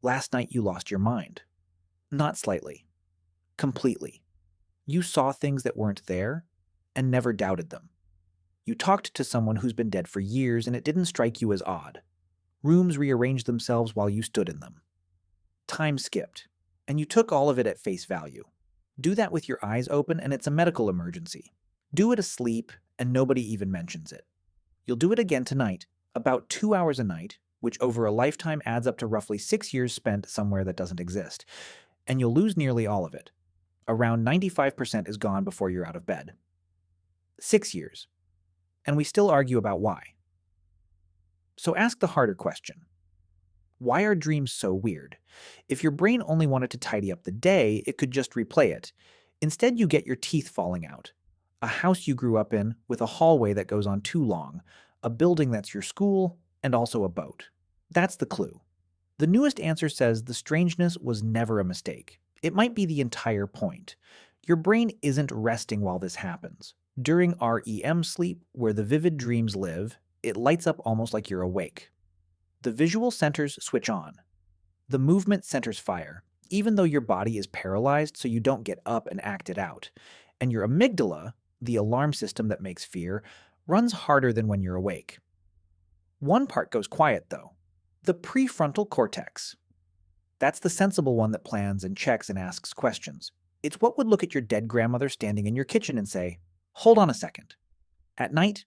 Last night you lost your mind. Not slightly. Completely. You saw things that weren't there and never doubted them. You talked to someone who's been dead for years and it didn't strike you as odd. Rooms rearranged themselves while you stood in them. Time skipped, and you took all of it at face value. Do that with your eyes open and it's a medical emergency. Do it asleep and nobody even mentions it. You'll do it again tonight, about 2 hours a night, which over a lifetime adds up to roughly 6 years spent somewhere that doesn't exist. And you'll lose nearly all of it. Around 95% is gone before you're out of bed. 6 years. And we still argue about why. So ask the harder question. Why are dreams so weird? If your brain only wanted to tidy up the day, it could just replay it. Instead, you get your teeth falling out, a house you grew up in with a hallway that goes on too long, a building that's your school, and also a boat. That's the clue. The newest answer says the strangeness was never a mistake. It might be the entire point. Your brain isn't resting while this happens. During REM sleep, where the vivid dreams live, it lights up almost like you're awake. The visual centers switch on. The movement centers fire, even though your body is paralyzed so you don't get up and act it out. And your amygdala, the alarm system that makes fear, runs harder than when you're awake. One part goes quiet, though. The prefrontal cortex. That's the sensible one that plans and checks and asks questions. It's what would look at your dead grandmother standing in your kitchen and say, "Hold on a second." At night,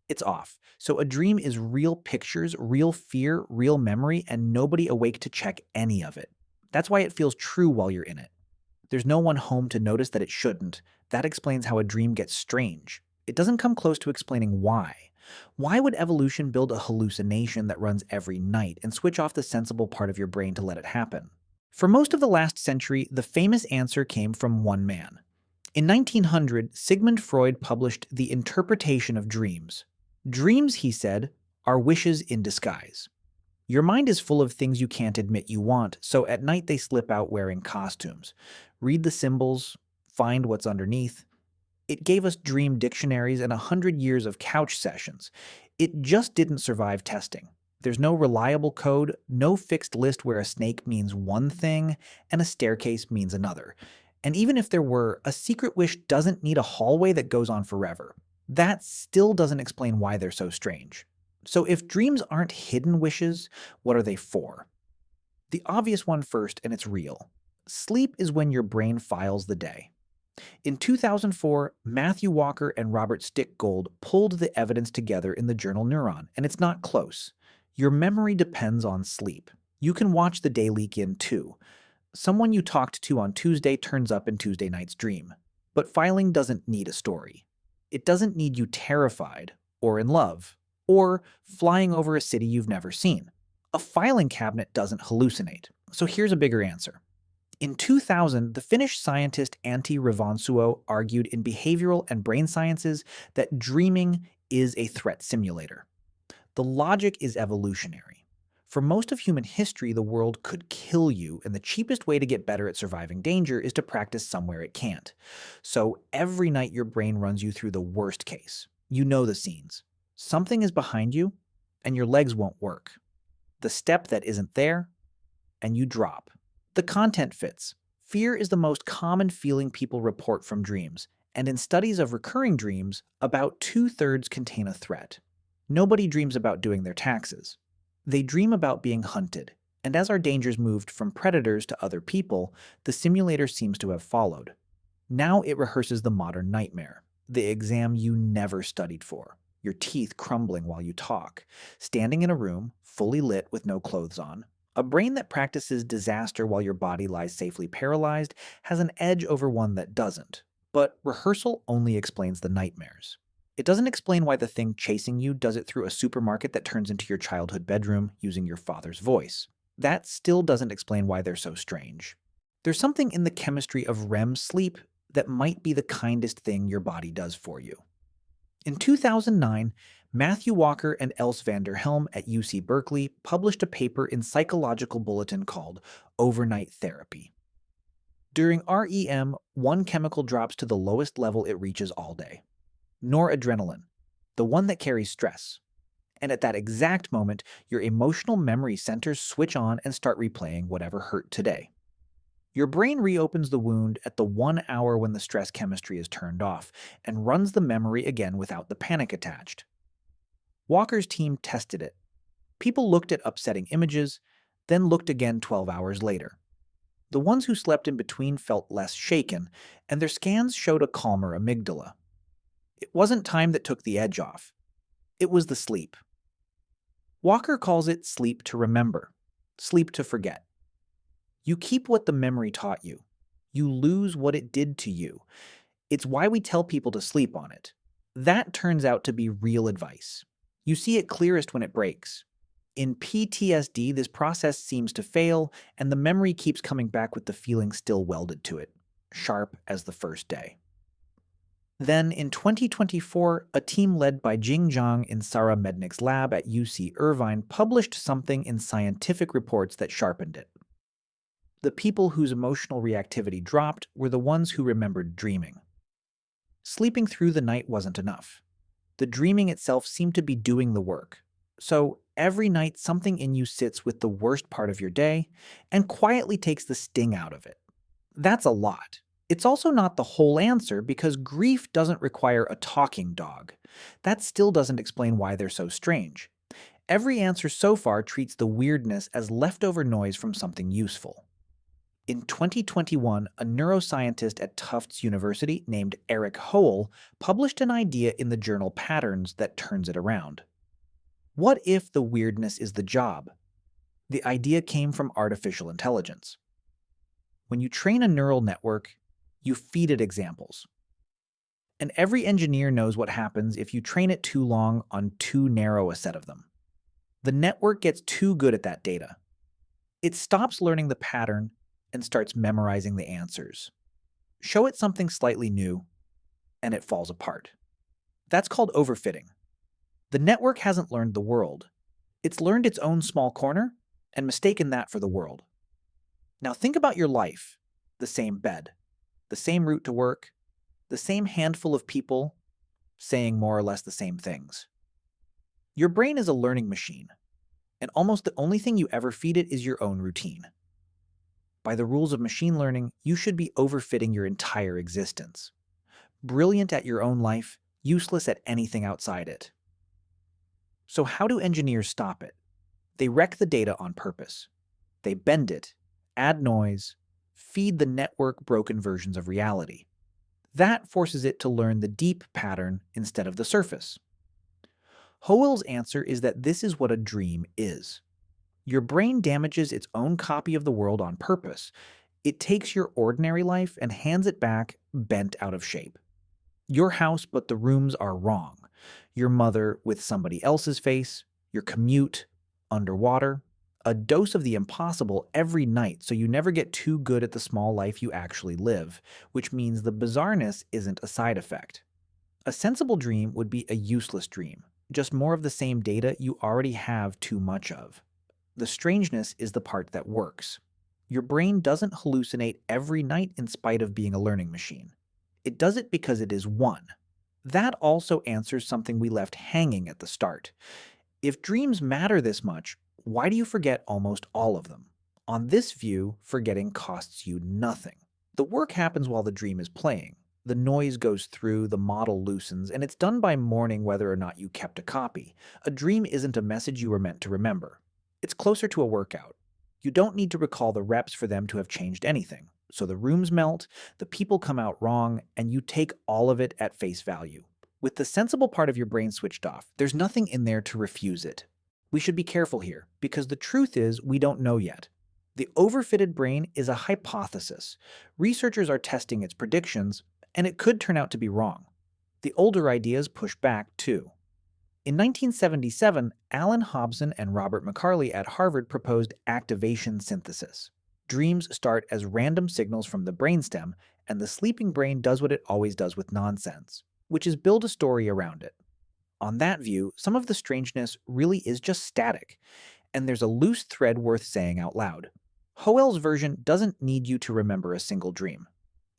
it's off. So a dream is real pictures, real fear, real memory, and nobody awake to check any of it. That's why it feels true while you're in it. There's no one home to notice that it shouldn't. That explains how a dream gets strange. It doesn't come close to explaining why. Why would evolution build a hallucination that runs every night and switch off the sensible part of your brain to let it happen? For most of the last century, the famous answer came from one man. In 1900, Sigmund Freud published The Interpretation of Dreams. Dreams, he said, are wishes in disguise. Your mind is full of things you can't admit you want, so at night they slip out wearing costumes. Read the symbols, find what's underneath. It gave us dream dictionaries and 100 years of couch sessions. It just didn't survive testing. There's no reliable code, no fixed list where a snake means one thing and a staircase means another. And even if there were, a secret wish doesn't need a hallway that goes on forever. That still doesn't explain why they're so strange. So if dreams aren't hidden wishes, what are they for? The obvious one first, and it's real. Sleep is when your brain files the day. In 2004, Matthew Walker and Robert Stickgold pulled the evidence together in the journal Neuron, and it's not close. Your memory depends on sleep. You can watch the day leak in too. Someone you talked to on Tuesday turns up in Tuesday night's dream. But filing doesn't need a story. It doesn't need you terrified, or in love, or flying over a city you've never seen. A filing cabinet doesn't hallucinate. So here's a bigger answer. In 2000, the Finnish scientist Antti Revonsuo argued in Behavioral and Brain Sciences that dreaming is a threat simulator. The logic is evolutionary. For most of human history, the world could kill you, and the cheapest way to get better at surviving danger is to practice somewhere it can't. So every night your brain runs you through the worst case. You know the scenes. Something is behind you, and your legs won't work. The step that isn't there, and you drop. The content fits. Fear is the most common feeling people report from dreams, and in studies of recurring dreams, about 2/3 contain a threat. Nobody dreams about doing their taxes. They dream about being hunted, and as our dangers moved from predators to other people, the simulator seems to have followed. Now it rehearses the modern nightmare, the exam you never studied for, your teeth crumbling while you talk, standing in a room, fully lit with no clothes on. A brain that practices disaster while your body lies safely paralyzed has an edge over one that doesn't. But rehearsal only explains the nightmares. It doesn't explain why the thing chasing you does it through a supermarket that turns into your childhood bedroom using your father's voice. That still doesn't explain why they're so strange. There's something in the chemistry of REM sleep that might be the kindest thing your body does for you. In 2009, Matthew Walker and Else van der Helm at UC Berkeley published a paper in Psychological Bulletin called Overnight Therapy. During REM, one chemical drops to the lowest level it reaches all day. Noradrenaline, the one that carries stress. And at that exact moment, your emotional memory centers switch on and start replaying whatever hurt today. Your brain reopens the wound at the 1 hour when the stress chemistry is turned off and runs the memory again without the panic attached. Walker's team tested it. People looked at upsetting images, then looked again 12 hours later. The ones who slept in between felt less shaken, and their scans showed a calmer amygdala. It wasn't time that took the edge off. It was the sleep. Walker calls it sleep to remember, sleep to forget. You keep what the memory taught you. You lose what it did to you. It's why we tell people to sleep on it. That turns out to be real advice. You see it clearest when it breaks. In PTSD, this process seems to fail, and the memory keeps coming back with the feeling still welded to it, sharp as the first day. Then, in 2024, a team led by Jing Zhang in Sarah Mednick's lab at UC Irvine published something in scientific reports that sharpened it. The people whose emotional reactivity dropped were the ones who remembered dreaming. Sleeping through the night wasn't enough. The dreaming itself seemed to be doing the work. So, every night something in you sits with the worst part of your day and quietly takes the sting out of it. That's a lot. It's also not the whole answer because grief doesn't require a talking dog. That still doesn't explain why they're so strange. Every answer so far treats the weirdness as leftover noise from something useful. In 2021, a neuroscientist at Tufts University named Eric Howell published an idea in the journal Patterns that turns it around. What if the weirdness is the job? The idea came from artificial intelligence. When you train a neural network, you feed it examples. And every engineer knows what happens if you train it too long on too narrow a set of them. The network gets too good at that data. It stops learning the pattern and starts memorizing the answers. Show it something slightly new, and it falls apart. That's called overfitting. The network hasn't learned the world. It's learned its own small corner and mistaken that for the world. Now think about your life. The same bed, the same route to work, the same handful of people saying more or less the same things. Your brain is a learning machine, and almost the only thing you ever feed it is your own routine. By the rules of machine learning, you should be overfitting your entire existence. Brilliant at your own life, useless at anything outside it. So how do engineers stop it? They wreck the data on purpose. They bend it, add noise, feed the network broken versions of reality. That forces it to learn the deep pattern instead of the surface. Howell's answer is that this is what a dream is. Your brain damages its own copy of the world on purpose. It takes your ordinary life and hands it back bent out of shape. Your house, but the rooms are wrong. Your mother with somebody else's face, your commute, underwater, a dose of the impossible every night so you never get too good at the small life you actually live, which means the bizarreness isn't a side effect. A sensible dream would be a useless dream, just more of the same data you already have too much of. The strangeness is the part that works. Your brain doesn't hallucinate every night in spite of being a learning machine. It does it because it is one. That also answers something we left hanging at the start. If dreams matter this much, why do you forget almost all of them? On this view, forgetting costs you nothing. The work happens while the dream is playing. The noise goes through, the model loosens, and it's done by morning whether or not you kept a copy. A dream isn't a message you were meant to remember. It's closer to a workout. You don't need to recall the reps for them to have changed anything. So the rooms melt, the people come out wrong, and you take all of it at face value. With the sensible part of your brain switched off, there's nothing in there to refuse it. We should be careful here, because the truth is we don't know yet. The overfitted brain is a hypothesis. Researchers are testing its predictions, and it could turn out to be wrong. The older ideas push back, too. In 1977, Alan Hobson and Robert McCarley at Harvard proposed activation synthesis. Dreams start as random signals from the brainstem, and the sleeping brain does what it always does with nonsense, which is build a story around it. On that view, some of the strangeness really is just static, and there's a loose thread worth saying out loud. Howell's version doesn't need you to remember a single dream.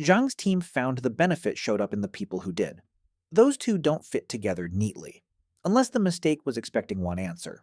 Zhang's team found the benefit showed up in the people who did. Those two don't fit together neatly. unless the mistake was expecting one answer.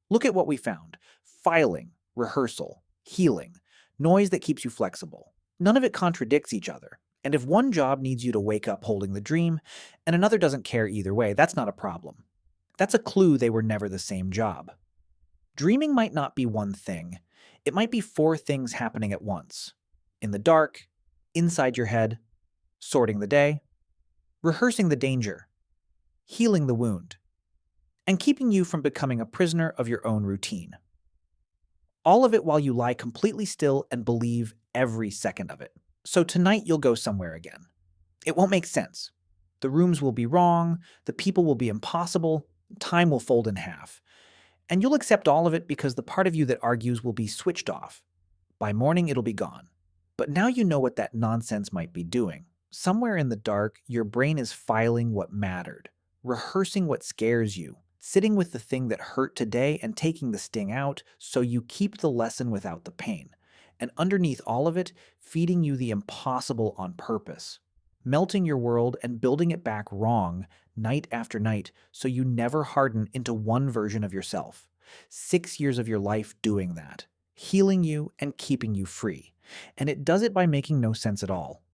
Look at what we found: filing, rehearsal, healing, noise that keeps you flexible. None of it contradicts each other. And if one job needs you to wake up holding the dream, and another doesn't care either way, that's not a problem. That's a clue they were never the same job. Dreaming might not be one thing. It might be four things happening at once: in the dark, inside your head, sorting the day, rehearsing the danger, healing the wound, and keeping you from becoming a prisoner of your own routine. All of it while you lie completely still and believe every second of it. So tonight you'll go somewhere again. It won't make sense. The rooms will be wrong, the people will be impossible, time will fold in half. And you'll accept all of it because the part of you that argues will be switched off. By morning, it'll be gone. But now you know what that nonsense might be doing. Somewhere in the dark, your brain is filing what mattered, rehearsing what scares you, sitting with the thing that hurt today and taking the sting out so you keep the lesson without the pain. And underneath all of it, feeding you the impossible on purpose, melting your world and building it back wrong night after night so you never harden into one version of yourself. 6 years of your life doing that, healing you and keeping you free. And it does it by making no sense at all.